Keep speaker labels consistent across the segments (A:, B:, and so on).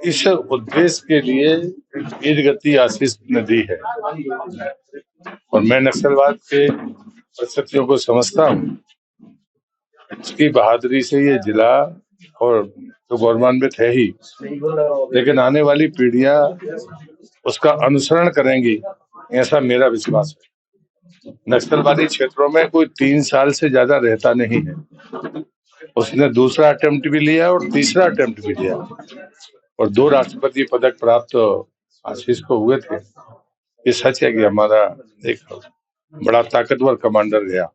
A: इस उद्देश्य के लिए वीर गति आशीष ने दी है और मैं नक्सलवाद के परिस्थितियों को समझता हूँ। उसकी बहादुरी से ये जिला और तो गौरवान्वित है ही, लेकिन आने वाली पीढ़ियां उसका अनुसरण करेंगी, ऐसा मेरा विश्वास है। नक्सलवादी क्षेत्रों में कोई 3 साल से ज्यादा रहता नहीं है। उसने दूसरा अटेम्प्ट भी लिया और तीसरा अटेम्प्ट भी लिया और 2 राष्ट्रपति पदक प्राप्त आशीष को हुए थे। ये सच है कि हमारा एक बड़ा ताकतवर कमांडर गया,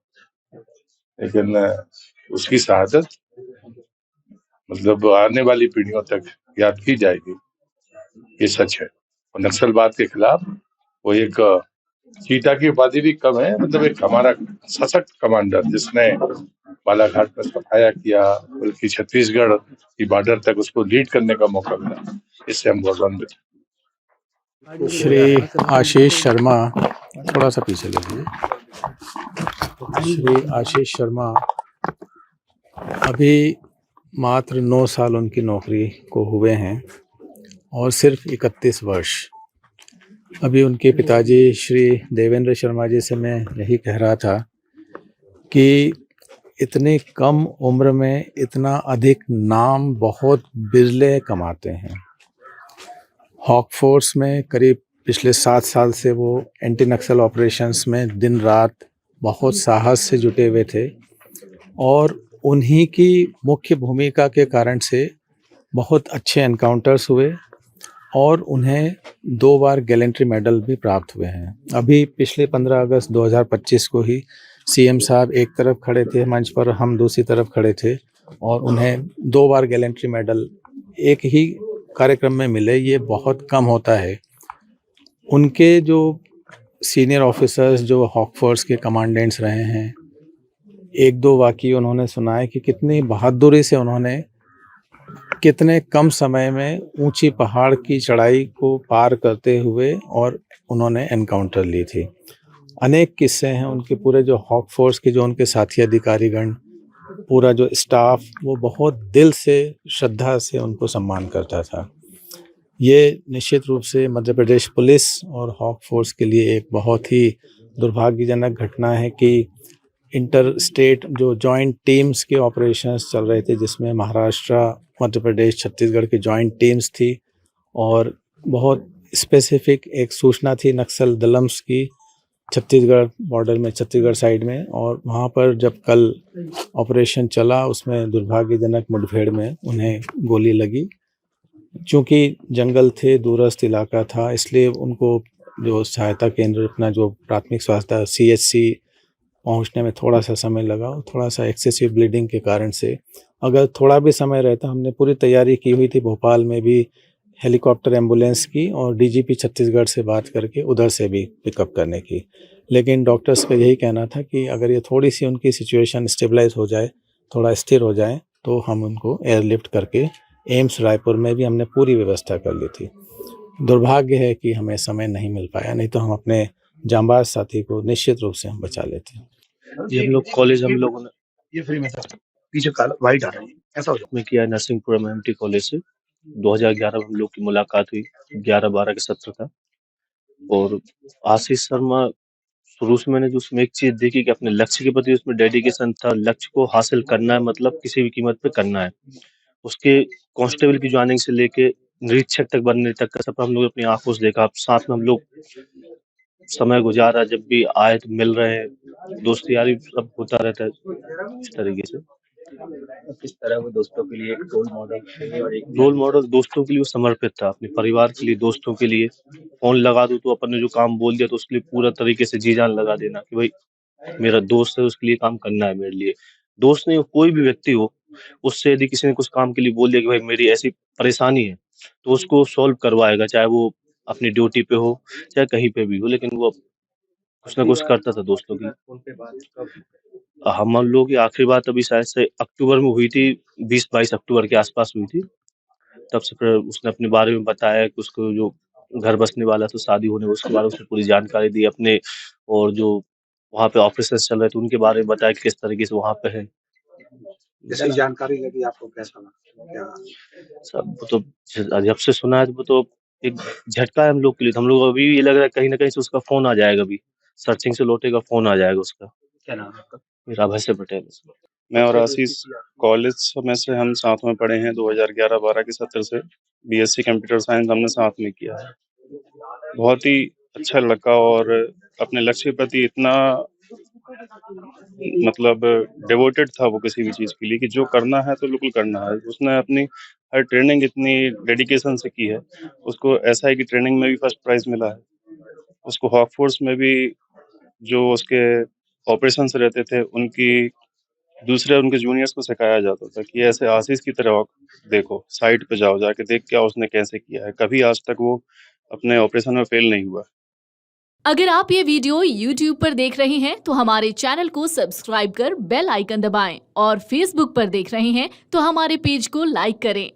A: लेकिन उसकी शहादत मतलब आने वाली पीढ़ियों तक याद की जाएगी, ये सच है। और नक्सलवाद के खिलाफ वो एक चीता की उपाधि भी कम है, मतलब एक हमारा सशक्त कमांडर जिसने बालाघाट में सफाया किया, बल्कि छत्तीसगढ़ की बॉर्डर तक उसको लीड करने का मौका मिला। इससे हम गौरवान्वित हैं।
B: श्री आशीष शर्मा, थोड़ा सा पीछे लीजिए। श्री आशीष शर्मा अभी मात्र 9 साल उनकी नौकरी को हुए हैं और सिर्फ 31 वर्ष। अभी उनके पिताजी श्री देवेंद्र शर्मा जी से मैं यही कह रहा था कि इतनी कम उम्र में इतना अधिक नाम बहुत बिरले कमाते हैं। हॉक फोर्स में करीब पिछले 7 साल से वो एंटी नक्सल ऑपरेशंस में दिन रात बहुत साहस से जुटे हुए थे और उन्हीं की मुख्य भूमिका के कारण से बहुत अच्छे एनकाउंटर्स हुए और उन्हें 2 बार गैलेंट्री मेडल भी प्राप्त हुए हैं। अभी पिछले 15 अगस्त 2025 को ही सीएम साहब एक तरफ खड़े थे मंच पर, हम दूसरी तरफ खड़े थे और उन्हें 2 बार गैलेंट्री मेडल एक ही कार्यक्रम में मिले। ये बहुत कम होता है। उनके जो सीनियर ऑफिसर्स जो हॉक फोर्स के कमांडेंट्स रहे हैं, 1-2 वाक़ये उन्होंने सुनाए कि कितनी बहादुरी से उन्होंने कितने कम समय में ऊंची पहाड़ की चढ़ाई को पार करते हुए और उन्होंने एनकाउंटर ली थी। अनेक किस्से हैं उनके। पूरे जो हॉक फोर्स के जो उनके साथी अधिकारीगण, पूरा जो स्टाफ, वो बहुत दिल से श्रद्धा से उनको सम्मान करता था। ये निश्चित रूप से मध्य प्रदेश पुलिस और हॉक फोर्स के लिए एक बहुत ही दुर्भाग्यजनक घटना है कि इंटर स्टेट जो जॉइंट टीम्स के ऑपरेशंस चल रहे थे, जिसमें महाराष्ट्र, मध्य प्रदेश, छत्तीसगढ़ की जॉइंट टीम्स थी और बहुत स्पेसिफिक एक सूचना थी नक्सल दलम्स की छत्तीसगढ़ बॉर्डर में, छत्तीसगढ़ साइड में, और वहाँ पर जब कल ऑपरेशन चला उसमें दुर्भाग्यजनक मुठभेड़ में उन्हें गोली लगी। चूँकि जंगल थे, दूरस्थ इलाका था, इसलिए उनको जो सहायता केंद्र, अपना जो प्राथमिक स्वास्थ्य सीएचसी पहुंचने में थोड़ा सा समय लगा। थोड़ा सा एक्सेसिव ब्लीडिंग के कारण से अगर थोड़ा भी समय रहता, हमने पूरी तैयारी की हुई थी भोपाल में भी हेलीकॉप्टर एम्बुलेंस की और डीजीपी छत्तीसगढ़ से बात करके उधर से भी पिकअप करने की, लेकिन डॉक्टर्स का यही कहना था कि अगर ये थोड़ी सी उनकी सिचुएशन स्टेबलाइज हो जाए, थोड़ा स्थिर हो जाए, तो हम उनको एयरलिफ्ट करके एम्स रायपुर में भी हमने पूरी व्यवस्था कर ली थी। दुर्भाग्य है कि हमें समय नहीं मिल पाया, नहीं तो हम अपने जांबाज साथी को निश्चित रूप से हम बचा लेते हैं।
C: ये हम लोग कॉलेज, हम लोगों ने ये फ्री में था, पीछे काला वाइट आ रहा है, ऐसा हो जाता में किया नरसिंहपुरम एमटी कॉलेज से। 2011 में हम लोग की मुलाकात हुई, 11-12 का सत्र था। और आशीष शर्मा, शुरू से मैंने जो उसमें एक चीज देखी कि अपने लक्ष्य के प्रति उसमें डेडिकेशन था। लक्ष्य को हासिल करना है, मतलब किसी भी कीमत पे करना है। उसके कांस्टेबल की ज्वाइनिंग से लेके निरीक्षक तक बनने तक का सफर हम लोग अपनी आंखों से देखा। साथ में हम लोग समय गुजारा, जब भी आए तो मिल रहे हैं, दोस्ती यारी सब होता रहता है इस तरीके से। किस तरह वो दोस्तों के लिए एक रोल मॉडल दोस्तों के लिए वो समर्पित था, अपने परिवार के लिए, दोस्तों के लिए। फोन लगा दो तो अपन ने जो काम बोल दिया तो उसके लिए पूरा तरीके से जी जान लगा देना कि भाई मेरा दोस्त है, उसके लिए काम करना है मेरे लिए। दोस्त नहीं, कोई भी व्यक्ति हो, उससे यदि किसी ने कुछ काम के लिए बोल दिया कि भाई मेरी ऐसी परेशानी है, तो उसको सॉल्व करवाएगा, चाहे वो अपनी ड्यूटी पे हो चाहे कहीं पे भी हो, लेकिन वो कुछ ना कुछ करता था दोस्तों की। हम लोग की आखिरी बात अभी शायद से अक्टूबर में हुई थी, 20-22 अक्टूबर के आसपास हुई थी। तब से फिर उसने अपने बारे में बताया कि उसको जो घर बसने वाला था, शादी होने, उसके बारे में उसने पूरी जानकारी दी अपने, और जो वहाँ पे ऑपरेशन चल रहे थे उनके बारे में बताया कि किस तरीके से वहाँ पे है।
D: जैसे जानकारी लगी आपको कैसा लगा? क्या
C: सब वो तो जब से सुना है वो तो एक झटका है हम लोग के लिए। तो हम लोग अभी ये लग रहा है कहीं ना कहीं से उसका फोन आ जाएगा, अभी सर्चिंग से लौटेगा, फोन आ जाएगा उसका।
D: क्या नाम है आपका?
C: मेरा अभय से पटेल है।
E: मैं और आशीष कॉलेज समय से हम साथ में पढ़े हैं। 2011-12 के सत्र से बीएससी कंप्यूटर साइंस हमने साथ में किया है। बहुत ही अच्छा लड़का और अपने लक्ष्य के प्रति इतना मतलब डिवोटेड था वो किसी भी चीज़ के लिए कि जो करना है तो बिल्कुल करना है। उसने अपनी हर ट्रेनिंग इतनी डेडिकेशन से की है। उसको एसआई की ट्रेनिंग में भी फर्स्ट प्राइज़ मिला है। उसको हॉक फोर्स में भी जो उसके ऑपरेशंस रहते थे उनकी दूसरे उनके जूनियर्स को सिखाया जाता था कि ऐसे आशीष की तरह देखो, साइट पे जाओ, जाके देख क्या उसने कैसे किया है। कभी आज तक वो अपने ऑपरेशन में फेल नहीं हुआ।
F: अगर आप ये वीडियो YouTube पर देख रहे हैं तो हमारे चैनल को सब्सक्राइब कर बेल आइकन दबाएं और Facebook पर देख रहे हैं तो हमारे पेज को लाइक करें।